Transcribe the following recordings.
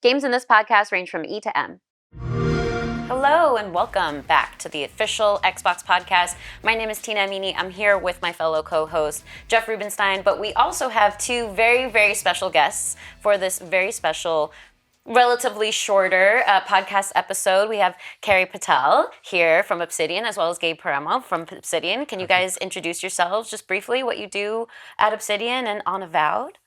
Games in this podcast range from E to M. Hello and welcome back to the official Xbox podcast. My name is Tina Amini. I'm here with my fellow co-host, Jeff Rubenstein, but we also have two very, very special guests for this very special, relatively shorter podcast episode. We have Carrie Patel here from Obsidian, as well as Gabe Paramo from Obsidian. Can you guys introduce yourselves just briefly, what you do at Obsidian and on Avowed?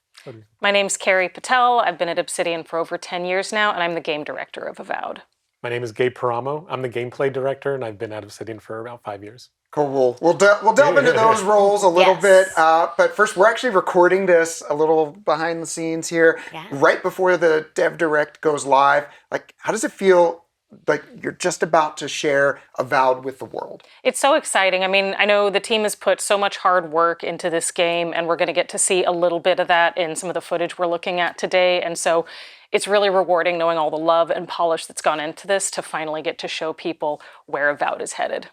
My name's Carrie Patel. I've been at Obsidian for over 10 years now, and I'm the game director of Avowed. My name is Gabe Paramo. I'm the gameplay director, and I've been at Obsidian for about 5 years. Cool. We'll delve into those roles a little bit. But first, we're actually recording this a little behind the scenes here, right before the Dev Direct goes live. Like, how does it feel like you're just about to share Avowed with the world? It's so exciting. I mean, I know the team has put so much hard work into this game, and we're going to get to see a little bit of that in some of the footage we're looking at today. And so it's really rewarding knowing all the love and polish that's gone into this to finally get to show people where Avowed is headed.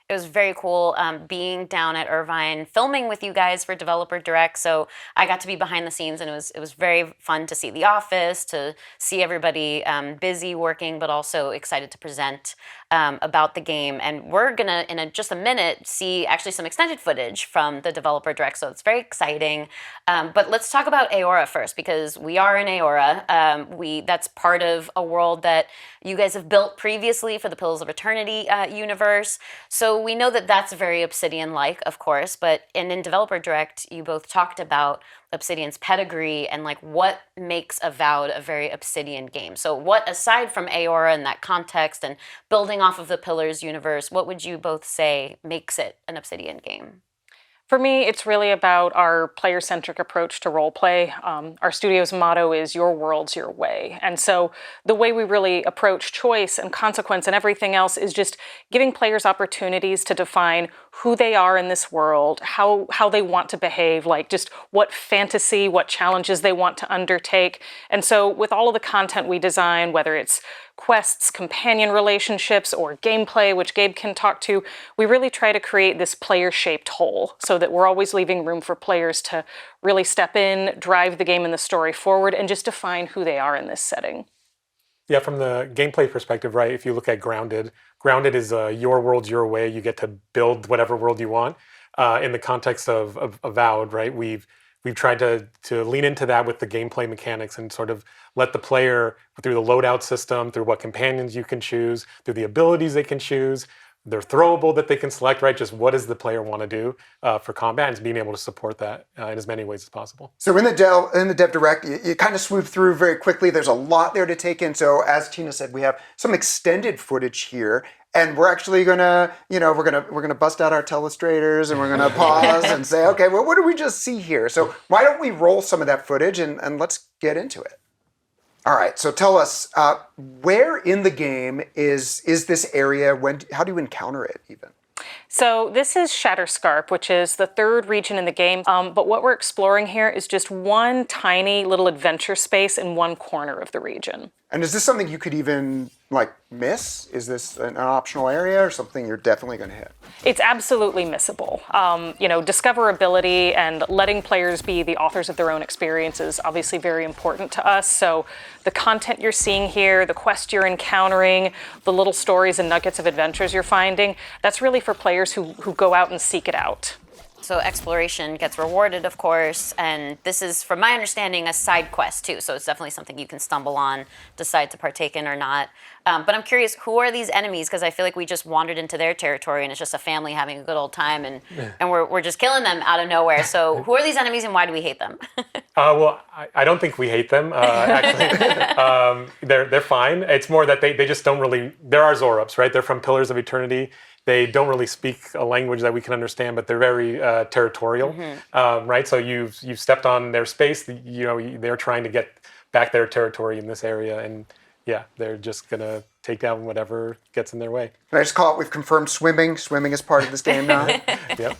It was very cool being down at Irvine, filming with you guys for Developer Direct. So I got to be behind the scenes, and it was very fun to see the office, to see everybody busy working, but also excited to present about the game. And we're gonna, in just a minute, see actually some extended footage from the Developer Direct. So it's very exciting. But let's talk about Aora first, because we are in Aora. That's part of a world that you guys have built previously for the Pillars of Eternity universe. So we know that that's very Obsidian-like, of course, but in Developer Direct, you both talked about Obsidian's pedigree and like what makes Avowed a very Obsidian game. So what, aside from Aora and that context and building off of the Pillars universe, what would you both say makes it an Obsidian game? For me, it's really about our player-centric approach to roleplay. Our studio's motto is "Your world's your way." And so the way we really approach choice and consequence and everything else is just giving players opportunities to define who they are in this world, how they want to behave, like just what fantasy, what challenges they want to undertake. And so with all of the content we design, whether it's quests, companion relationships, or gameplay, which Gabe can talk to, we really try to create this player-shaped whole so that we're always leaving room for players to really step in, drive the game and the story forward, and just define who they are in this setting. Yeah, from the gameplay perspective, right, if you look at Grounded is your world's your way. You get to build whatever world you want. In the context of Avowed, right, we've tried to lean into that with the gameplay mechanics and sort of let the player, through the loadout system, through what companions you can choose, through the abilities they can choose, they're throwable that they can select, right? Just what does the player want to do for combat, and being able to support that in as many ways as possible. So in the Dev Direct, you kind of swoop through very quickly. There's a lot there to take in. So as Tina said, we have some extended footage here. And we're actually gonna, we're gonna bust out our telestrators and we're gonna pause and say, okay, well, what did we just see here? So why don't we roll some of that footage and let's get into it. All right, so tell us, where in the game is this area? How do you encounter it even? So this is Shatterscarp, which is the third region in the game. But what we're exploring here is just one tiny little adventure space in one corner of the region. And is this something you could even miss? Is this an optional area or something you're definitely going to hit? It's absolutely missable. Discoverability and letting players be the authors of their own experience is obviously very important to us. So the content you're seeing here, the quest you're encountering, the little stories and nuggets of adventures you're finding, that's really for players who go out and seek it out. So exploration gets rewarded, of course, and this is, from my understanding, a side quest too. So it's definitely something you can stumble on, decide to partake in or not. But I'm curious, who are these enemies? Because I feel like we just wandered into their territory and it's just a family having a good old time, and we're just killing them out of nowhere. So who are these enemies and why do we hate them? Well, I don't think we hate them, actually. They're fine. It's more that they just don't really, they're our Zorups, right? They're from Pillars of Eternity. They don't really speak a language that we can understand, but they're very territorial, right? So you've stepped on their space. They're trying to get back their territory in this area, and yeah, they're just gonna take down whatever gets in their way. Can I just call it? We've confirmed swimming. Swimming is part of this game now. Yep.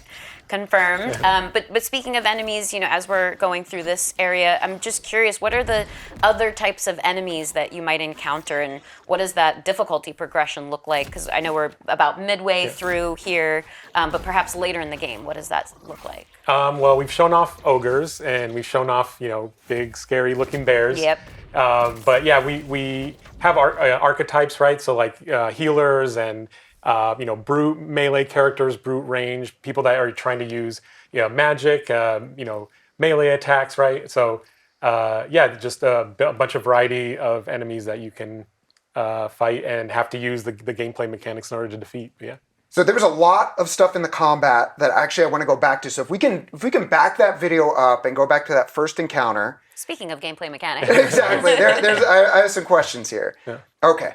Confirmed. But speaking of enemies, as we're going through this area, I'm just curious, what are the other types of enemies that you might encounter, and what does that difficulty progression look like? Because I know we're about midway through here, but perhaps later in the game, what does that look like? Well, we've shown off ogres, and we've shown off, big, scary-looking bears. Yep. But yeah, we have archetypes, right? So like healers and brute melee characters, brute range, people that are trying to use magic, melee attacks, right? So yeah, just a bunch of variety of enemies that you can fight and have to use the gameplay mechanics in order to defeat. Yeah. So there was a lot of stuff in the combat that actually I want to go back to. So if we can back that video up and go back to that first encounter. Speaking of gameplay mechanics. Exactly. I have some questions here. Yeah. Okay.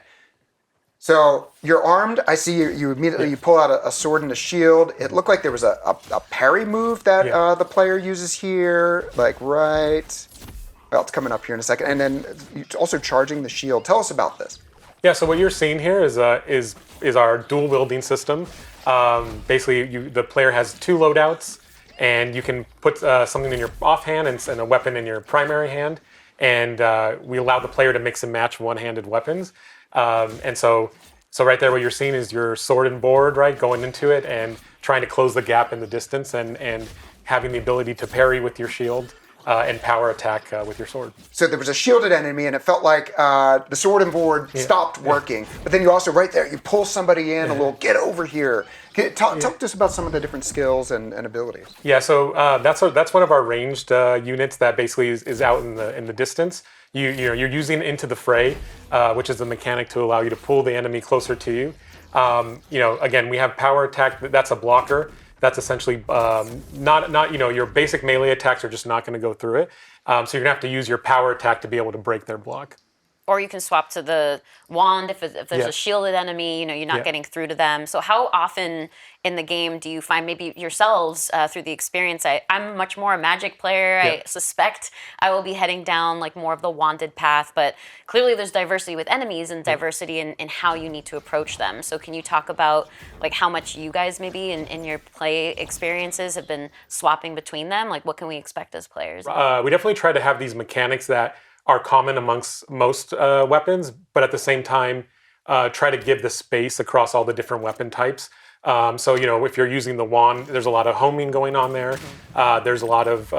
So you're armed. I see you immediately you pull out a sword and a shield. It looked like there was a parry move that the player uses here. Like right. Well, it's coming up here in a second. And then also charging the shield. Tell us about this. Yeah, so what you're seeing here is our dual wielding system. Basically, the player has two loadouts, and you can put something in your offhand and a weapon in your primary hand, and we allow the player to mix and match one-handed weapons. And so right there, what you're seeing is your sword and board, right, going into it and trying to close the gap in the distance, and having the ability to parry with your shield. And power attack with your sword. So there was a shielded enemy, and it felt like the sword and board stopped working. But then you also, right there, you pull somebody in, a little, get over here. Talk to us about some of the different skills and abilities. Yeah, so that's one of our ranged units that basically is out in the distance. You're using Into the Fray, which is a mechanic to allow you to pull the enemy closer to you. Again, we have power attack. That's a blocker. That's essentially not your basic melee attacks are just not going to go through it. So you're going to have to use your power attack to be able to break their block. Or you can swap to the wand if there's a shielded enemy, you're not getting through to them. So how often in the game do you find, maybe yourselves through the experience, I'm much more a magic player. I suspect I will be heading down like more of the wanded path, but clearly there's diversity with enemies and diversity in how you need to approach them. So can you talk about like how much you guys maybe in your play experiences have been swapping between them? Like what can we expect as players? We definitely try to have these mechanics that are common amongst most weapons, but at the same time, try to give the space across all the different weapon types. So if you're using the wand, there's a lot of homing going on there. There's a lot of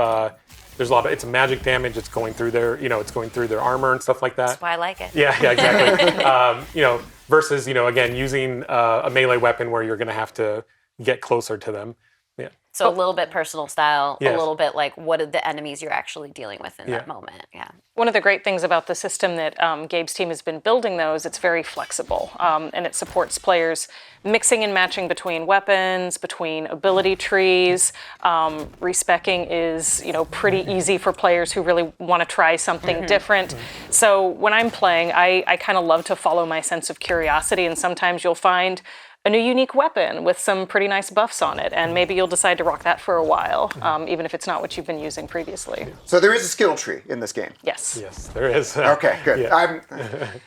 it's magic damage. It's going through their armor and stuff like that. That's why I like it. Yeah, exactly. Versus again using a melee weapon where you're going to have to get closer to them. Yeah. So a little bit personal style, Yes. a little bit like what are the enemies you're actually dealing with in that moment. Yeah. One of the great things about the system that Gabe's team has been building, though, is it's very flexible, and it supports players mixing and matching between weapons, between ability trees. Respeccing is, pretty easy for players who really want to try something different. So when I'm playing, I kind of love to follow my sense of curiosity, and sometimes you'll find a new unique weapon with some pretty nice buffs on it, and maybe you'll decide to rock that for a while, even if it's not what you've been using previously. So there is a skill tree in this game. Yes. Yes, there is. Okay, good. Yeah.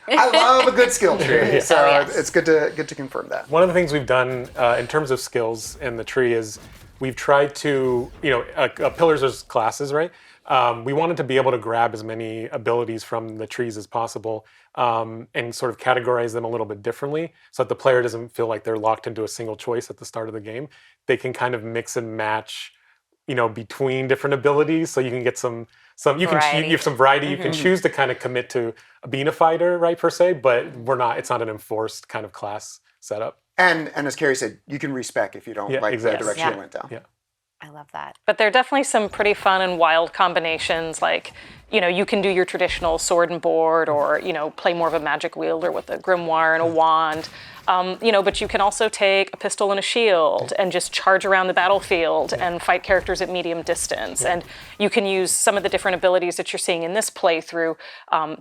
I love a good skill tree, so yes. it's good to confirm that. One of the things we've done in terms of skills in the tree is we've tried to, pillars as classes, right? We wanted to be able to grab as many abilities from the trees as possible and sort of categorize them a little bit differently so that the player doesn't feel like they're locked into a single choice at the start of the game. They can kind of mix and match, between different abilities, so you can get some you have some variety. You can choose to kind of commit to being a fighter, right, per se, but it's not an enforced kind of class setup. And as Carrie said, you can respec if you don't like exactly. the direction Yeah. you went down. Yeah. I love that. But there are definitely some pretty fun and wild combinations, like, you can do your traditional sword and board, or, play more of a magic wielder with a grimoire and a wand. But you can also take a pistol and a shield and just charge around the battlefield and fight characters at medium distance. And you can use some of the different abilities that you're seeing in this playthrough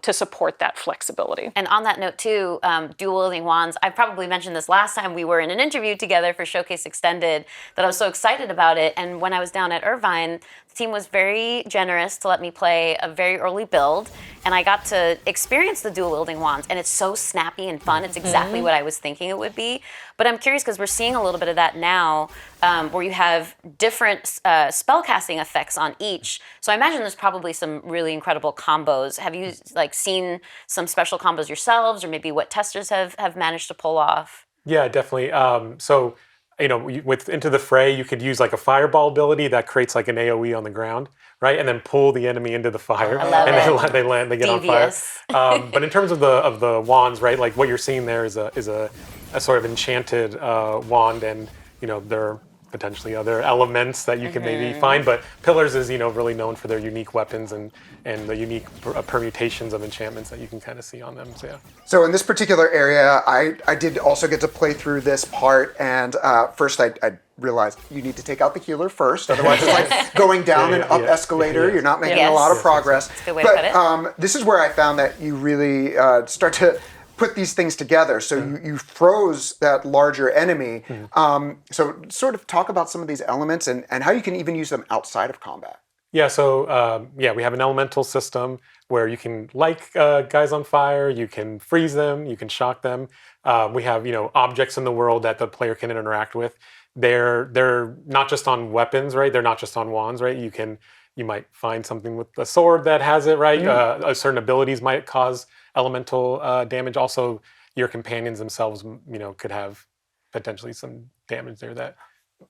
to support that flexibility. And on that note too, dual wielding wands, I probably mentioned this last time we were in an interview together for Showcase Extended, that I was so excited about it. And when I was down at Irvine, the team was very generous to let me play a very early build, and I got to experience the dual wielding wands, and it's so snappy and fun. It's exactly what I was thinking it would be. But I'm curious because we're seeing a little bit of that now, where you have different spellcasting effects on each. So I imagine there's probably some really incredible combos. Have you seen some special combos yourselves, or maybe what testers have managed to pull off? Yeah, definitely. So with Into the Fray, you could use like a fireball ability that creates like an AOE on the ground, right? And then pull the enemy into the fire, I love and it. they get Devious. on fire. But in terms of the wands, right? Like what you're seeing there is a sort of enchanted wand, and there are potentially other elements that you can maybe find. But pillars is really known for their unique weapons and the unique permutations of enchantments that you can kind of see on them. So yeah. So in this particular area, I did also get to play through this part, and first I realized you need to take out the healer first, otherwise it's like going down an up escalator. You're not making a lot of progress. That's a good way to put it. This is where I found that you really start to put these things together. So you froze that larger enemy. So sort of talk about some of these elements and how you can even use them outside of combat. Yeah, so we have an elemental system where you can light guys on fire, you can freeze them, you can shock them. We have objects in the world that the player can interact with. They're not just on weapons, right? They're not just on wands, right? You might find something with a sword that has it, right? Certain abilities might cause elemental damage. Also, your companions themselves, could have potentially some damage there.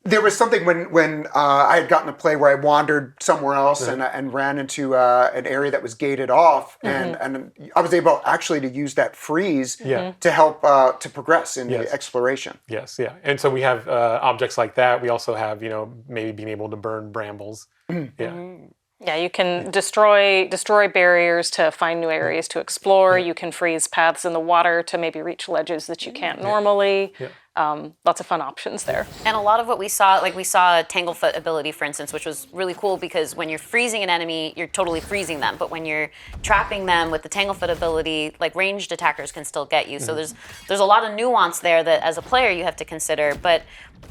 There was something when I had gotten to play where I wandered somewhere else and ran into an area that was gated off, and I was able actually to use that freeze to help to progress in the exploration. Yes, yeah. And so we have objects like that. We also have, maybe being able to burn brambles. Yeah, you can destroy barriers to find new areas to explore. You can freeze paths in the water to maybe reach ledges that you can't normally. Lots of fun options there. And a lot of what we saw, like we saw a Tanglefoot ability, for instance, which was really cool because when you're freezing an enemy, you're totally freezing them. But when you're trapping them with the Tanglefoot ability, like ranged attackers can still get you. So there's a lot of nuance there that as a player you have to consider. But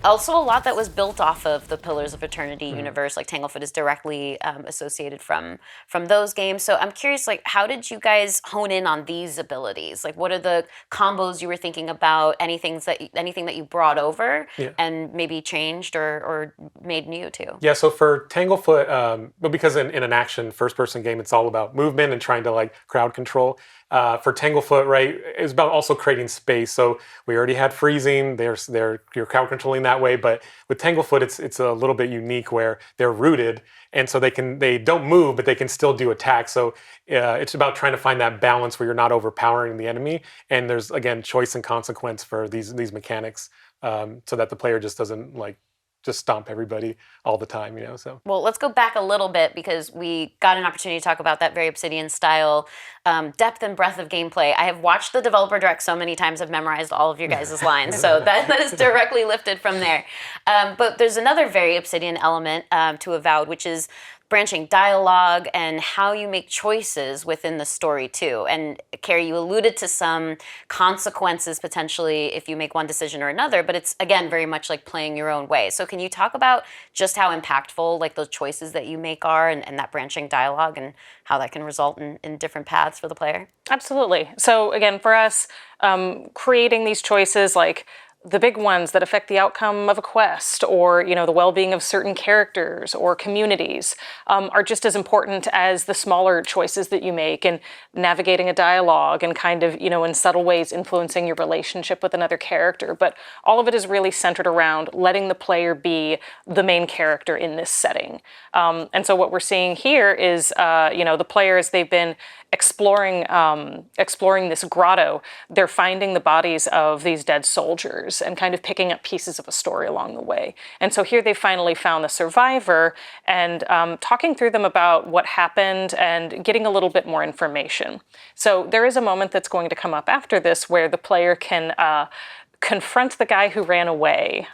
also a lot that was built off of the Pillars of Eternity universe. Like Tanglefoot is directly associated from those games. So I'm curious, like, how did you guys hone in on these abilities? Like, what are the combos you were thinking about? Anything that you brought over and maybe changed or made new too? Yeah, so for Tanglefoot, but because in an action first-person game, it's all about movement and trying to like crowd control. For Tanglefoot, right, it was about also creating space. So we already had freezing. You're crowd controlling that way, but with Tanglefoot, it's a little bit unique where they're rooted, and so they don't move, but they can still do attacks. So it's about trying to find that balance where you're not overpowering the enemy, and there's again choice and consequence for these mechanics, so that the player just doesn't just stomp everybody all the time, so. Well, let's go back a little bit because we got an opportunity to talk about that very Obsidian style depth and breadth of gameplay. I have watched the developer direct so many times, I've memorized all of your guys' lines, so that is directly lifted from there. But there's another very Obsidian element to Avowed, which is branching dialogue and how you make choices within the story too. And Carrie, you alluded to some consequences potentially if you make one decision or another, but it's again very much like playing your own way. So can you talk about just how impactful like those choices that you make are and that branching dialogue and how that can result in different paths for the player? Absolutely. So again, for us, creating these choices like the big ones that affect the outcome of a quest or, the well-being of certain characters or communities are just as important as the smaller choices that you make in navigating a dialogue and kind of, in subtle ways influencing your relationship with another character. But all of it is really centered around letting the player be the main character in this setting. And so what we're seeing here is, the players, they've been exploring this grotto. They're finding the bodies of these dead soldiers and kind of picking up pieces of a story along the way. And so here they finally found the survivor and talking through them about what happened and getting a little bit more information. So there is a moment that's going to come up after this where the player can confront the guy who ran away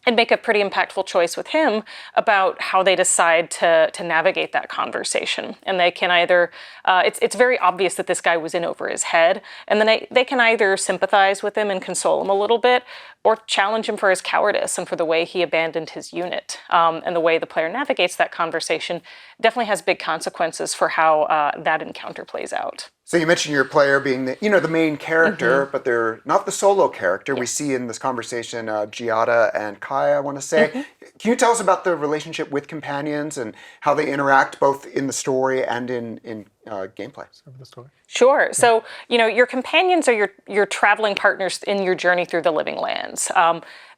and make a pretty impactful choice with him about how they decide to navigate that conversation. And they can either, it's very obvious that this guy was in over his head, and then they can either sympathize with him and console him a little bit, or challenge him for his cowardice and for the way he abandoned his unit. And the way the player navigates that conversation definitely has big consequences for how that encounter plays out. So you mentioned your player being the main character, but they're not the solo character. We see in this conversation Giada and Kai, I want to say. Can you tell us about the relationship with companions and how they interact both in the story and in gameplay. The story. Sure. So, your companions are your traveling partners in your journey through the Living Lands.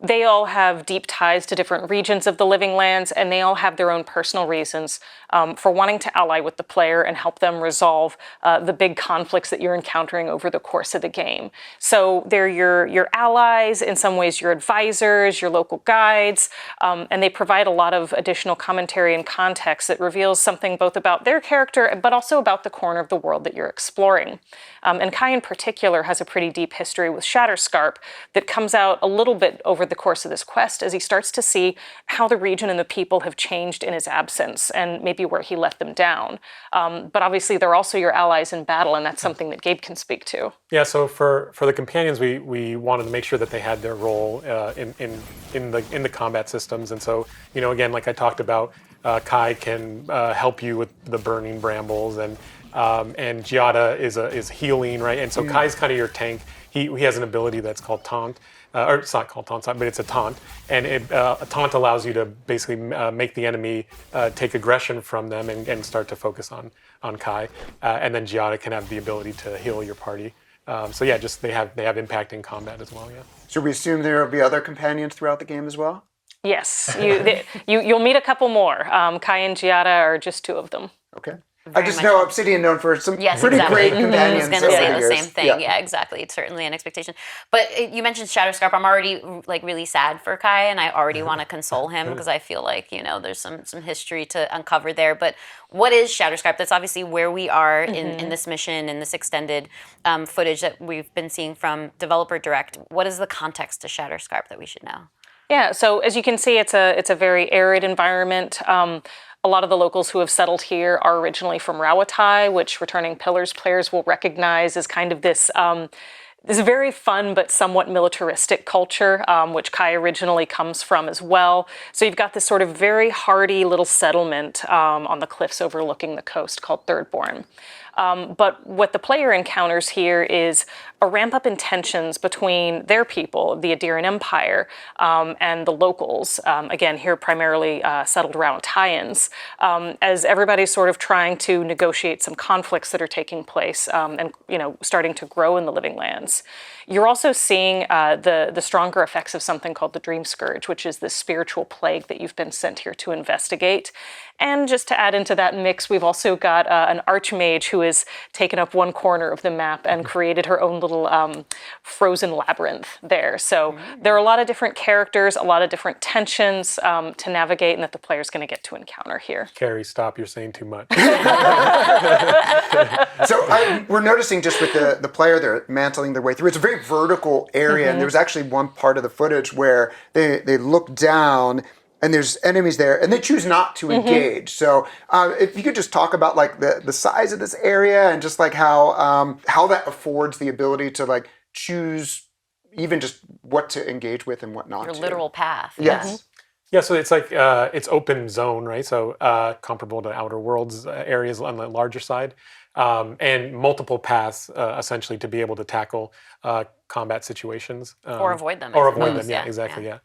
They all have deep ties to different regions of the Living Lands, and they all have their own personal reasons for wanting to ally with the player and help them resolve the big conflicts that you're encountering over the course of the game. So they're your allies, in some ways your advisors, your local guides, and they provide a lot of additional commentary and context that reveals something both about their character, but also about the corner of the world that you're exploring. And Kai in particular has a pretty deep history with Shatterscarp that comes out a little bit over the course of this quest as he starts to see how the region and the people have changed in his absence and maybe where he let them down. But obviously they're also your allies in battle, and that's something that Gabe can speak to. Yeah, so for the companions, we wanted to make sure that they had their role in the combat systems, and so again, like I talked about, Kai can help you with the burning brambles, and Giada is healing, right? And so Kai's kind of your tank. He has an ability that's called taunt, or it's not called taunt, but it's a taunt, and a taunt allows you to basically make the enemy take aggression from them and start to focus on Kai, and then Giada can have the ability to heal your party. So yeah, just they have impact in combat as well. Yeah. Should we assume there will be other companions throughout the game as well? Yes, you'll meet a couple more. Kai and Giada are just two of them. Okay. I just know Obsidian known for some pretty great companions. I was going to say the years. same thing. Yeah, exactly. It's certainly an expectation. But you mentioned Shatterscarp. I'm already really sad for Kai, and I already want to console him because I feel like there's some history to uncover there. But what is Shatterscarp? That's obviously where we are in this mission, in this extended footage that we've been seeing from Developer Direct. What is the context to Shatterscarp that we should know? Yeah, so as you can see, it's a very arid environment. A lot of the locals who have settled here are originally from Rawatai, which returning Pillars players will recognize as kind of this very fun but somewhat militaristic culture, which Kai originally comes from as well. So you've got this sort of very hardy little settlement on the cliffs overlooking the coast called Thirdborn. But what the player encounters here is a ramp up in tensions between their people, the Adirian Empire, and the locals, again, here primarily settled around Tyans, as everybody's sort of trying to negotiate some conflicts that are taking place and starting to grow in the Living Lands. You're also seeing the stronger effects of something called the Dream Scourge, which is this spiritual plague that you've been sent here to investigate. And just to add into that mix, we've also got an archmage who has taken up one corner of the map and created her own little frozen labyrinth there. So there are a lot of different characters, a lot of different tensions to navigate, and that the player's going to get to encounter here. Carrie, stop! You're saying too much. So we're noticing just with the player, they're mantling their way through. It's a very vertical area, and there's actually one part of the footage where they look down and there's enemies there, and they choose not to engage. So if you could just talk about like the size of this area and just like how that affords the ability to like choose even just what to engage with and what not Your to. literal path. Yes. Yeah, so it's like it's open zone, right? So comparable to Outer Worlds areas on the larger side, and multiple paths essentially to be able to tackle combat situations Or avoid them. Or I avoid suppose. them. Yeah, exactly. Yeah.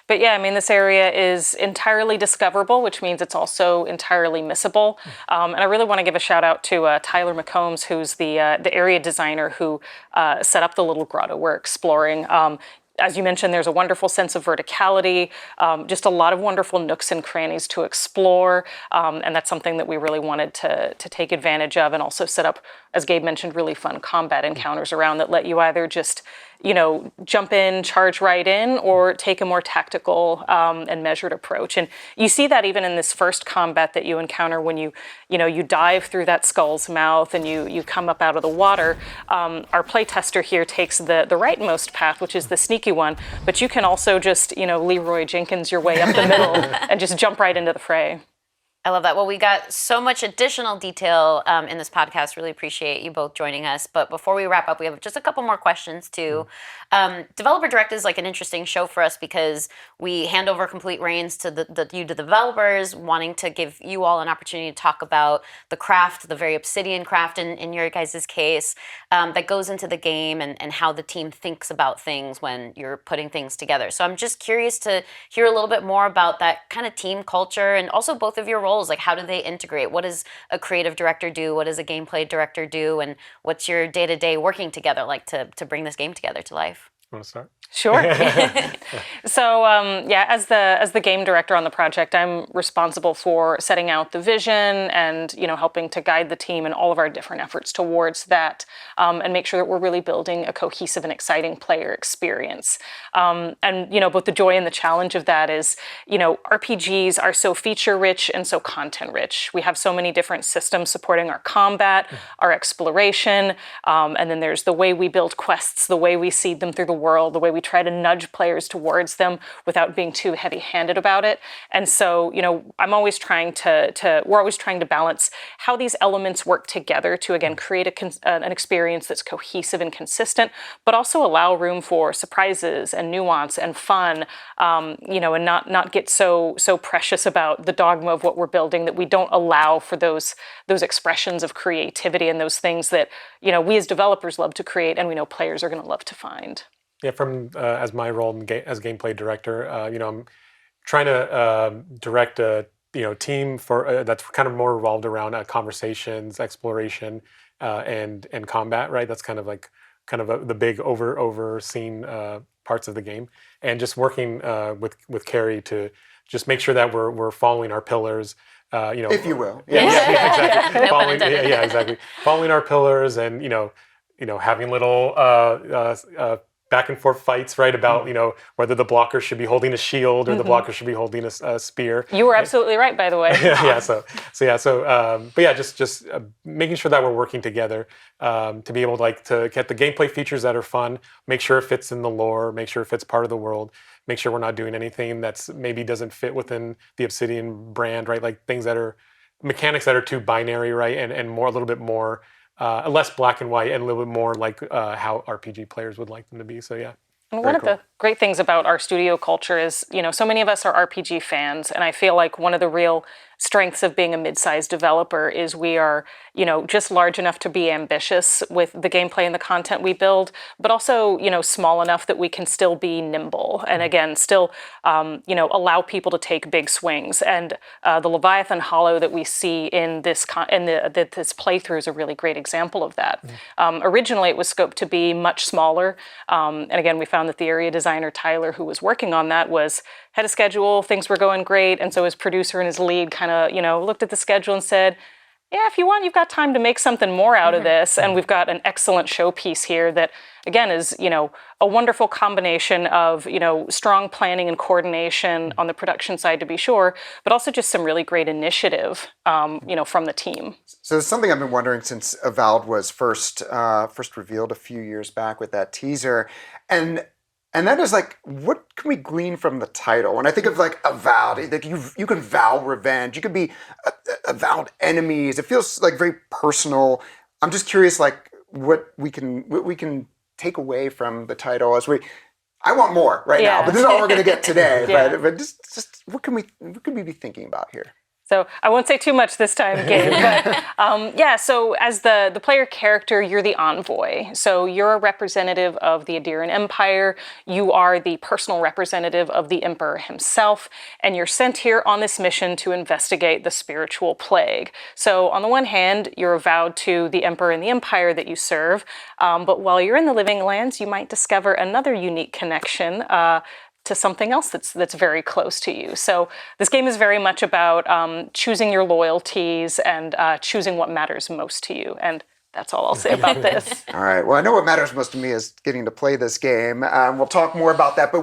But yeah, I mean, this area is entirely discoverable, which means it's also entirely missable. And I really want to give a shout out to Tyler McCombs, who's the area designer who set up the little grotto we're exploring. As you mentioned, there's a wonderful sense of verticality, just a lot of wonderful nooks and crannies to explore, and that's something that we really wanted to take advantage of and also set up, as Gabe mentioned, really fun combat encounters around that let you either just, jump in, charge right in, or take a more tactical and measured approach. And you see that even in this first combat that you encounter when you dive through that skull's mouth and you come up out of the water. Our playtester here takes the rightmost path, which is the sneaky one, but you can also just, Leroy Jenkins your way up the middle and just jump right into the fray. I love that. Well, we got so much additional detail in this podcast. Really appreciate you both joining us. But before we wrap up, we have just a couple more questions too. Developer Direct is like an interesting show for us because we hand over complete reins to the developers, wanting to give you all an opportunity to talk about the craft, the very Obsidian craft in your guys' case, that goes into the game and how the team thinks about things when you're putting things together. So I'm just curious to hear a little bit more about that kind of team culture and also both of your roles roles? Like, how do they integrate? What does a creative director do? What does a gameplay director do? And what's your day-to-day working together like to bring this game together to life? Want to start? Sure. So as the game director on the project, I'm responsible for setting out the vision and helping to guide the team in all of our different efforts towards that, and make sure that we're really building a cohesive and exciting player experience. And both the joy and the challenge of that is, RPGs are so feature rich and so content rich. We have so many different systems supporting our combat, our exploration, and then there's the way we build quests, the way we seed them through the world, the way we try to nudge players towards them without being too heavy-handed about it. And so, we're always trying to balance how these elements work together to, again, create an experience that's cohesive and consistent, but also allow room for surprises and nuance and fun, and not get so precious about the dogma of what we're building that we don't allow for those expressions of creativity and those things that, we as developers love to create and we know players are going to love to find. Yeah, from as my role as gameplay director, I'm trying to direct a team for that's kind of more revolved around conversations, exploration, and combat. Right, that's kind of the big overseen parts of the game, and just working with Carrie to just make sure that we're following our pillars. If you will. Yeah, exactly. No pun intended. Yeah, exactly. Following our pillars, and having little back and forth fights, right? About whether the blocker should be holding a shield or the blocker should be holding a spear. You were absolutely right, by the way. Just making sure that we're working together to be able to get the gameplay features that are fun, make sure it fits in the lore, make sure it fits part of the world, make sure we're not doing anything that's maybe doesn't fit within the Obsidian brand, right? Like things that are mechanics that are too binary, right? And more a little bit more. Less black and white and a little bit more like how RPG players would like them to be. So yeah. And one of the great things about our studio culture is, so many of us are RPG fans, and I feel like one of the real strengths of being a mid-sized developer is we are, just large enough to be ambitious with the gameplay and the content we build, but also, small enough that we can still be nimble and again, still, allow people to take big swings. And the Leviathan Hollow that we see in this this playthrough is a really great example of that. Originally, it was scoped to be much smaller, and again, we found that the area designer Tyler, who was working on that, had a schedule, things were going great, and so his producer and his lead kind of, looked at the schedule and said, yeah, if you want, you've got time to make something more out of this, and we've got an excellent showpiece here that, again, is, a wonderful combination of, strong planning and coordination on the production side, to be sure, but also just some really great initiative, from the team. So it's something I've been wondering since Avowed was first revealed a few years back with that teaser, and that is what can we glean from the title? When I think of Avowed, you can vow revenge, you could be avowed enemies. It feels very personal. I'm just curious, what we can take away from the title I want more now, but this is all we're going to get today. Yeah. But just what can we be thinking about here? So I won't say too much this time, Gabe, but so as the player character, you're the envoy. So you're a representative of the Adirian Empire. You are the personal representative of the Emperor himself, and you're sent here on this mission to investigate the spiritual plague. So on the one hand, you're vowed to the Emperor and the Empire that you serve, but while you're in the Living Lands, you might discover another unique connection to something else that's very close to you. So this game is very much about choosing your loyalties and choosing what matters most to you. And that's all I'll say about this. All right. Well, I know what matters most to me is getting to play this game. We'll talk more about that, but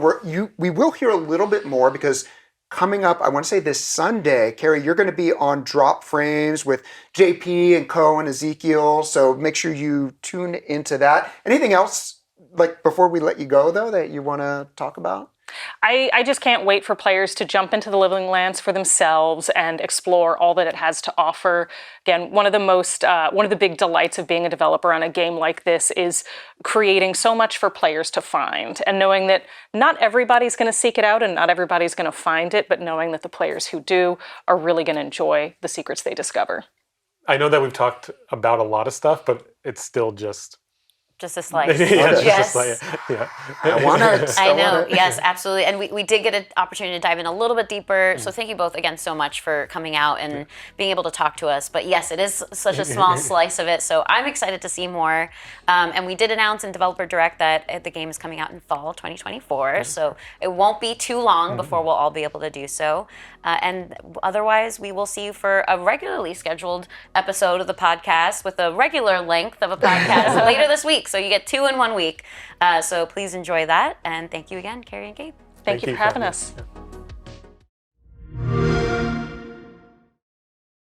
we will hear a little bit more because coming up, I want to say this Sunday, Carrie, you're going to be on Drop Frames with JP and Co and Ezekiel. So make sure you tune into that. Anything else, before we let you go, though, that you want to talk about? I just can't wait for players to jump into the Living Lands for themselves and explore all that it has to offer. Again, one of the big delights of being a developer on a game like this is creating so much for players to find and knowing that not everybody's going to seek it out and not everybody's going to find it, but knowing that the players who do are really going to enjoy the secrets they discover. I know that we've talked about a lot of stuff, but it's still just Just a slice. Yeah, just Yes. yeah. I want it. I know. want it. Yes, absolutely. And we did get an opportunity to dive in a little bit deeper. So thank you both again so much for coming out and being able to talk to us. But yes, it is such a small slice of it. So I'm excited to see more. And we did announce in Developer Direct that the game is coming out in fall 2024. So it won't be too long before we'll all be able to do so. And otherwise, we will see you for a regularly scheduled episode of the podcast with a regular length of a podcast later this week. So you get 2 in 1 week. So please enjoy that. And thank you again, Carrie and Gabe. Thank you for having us. Yeah.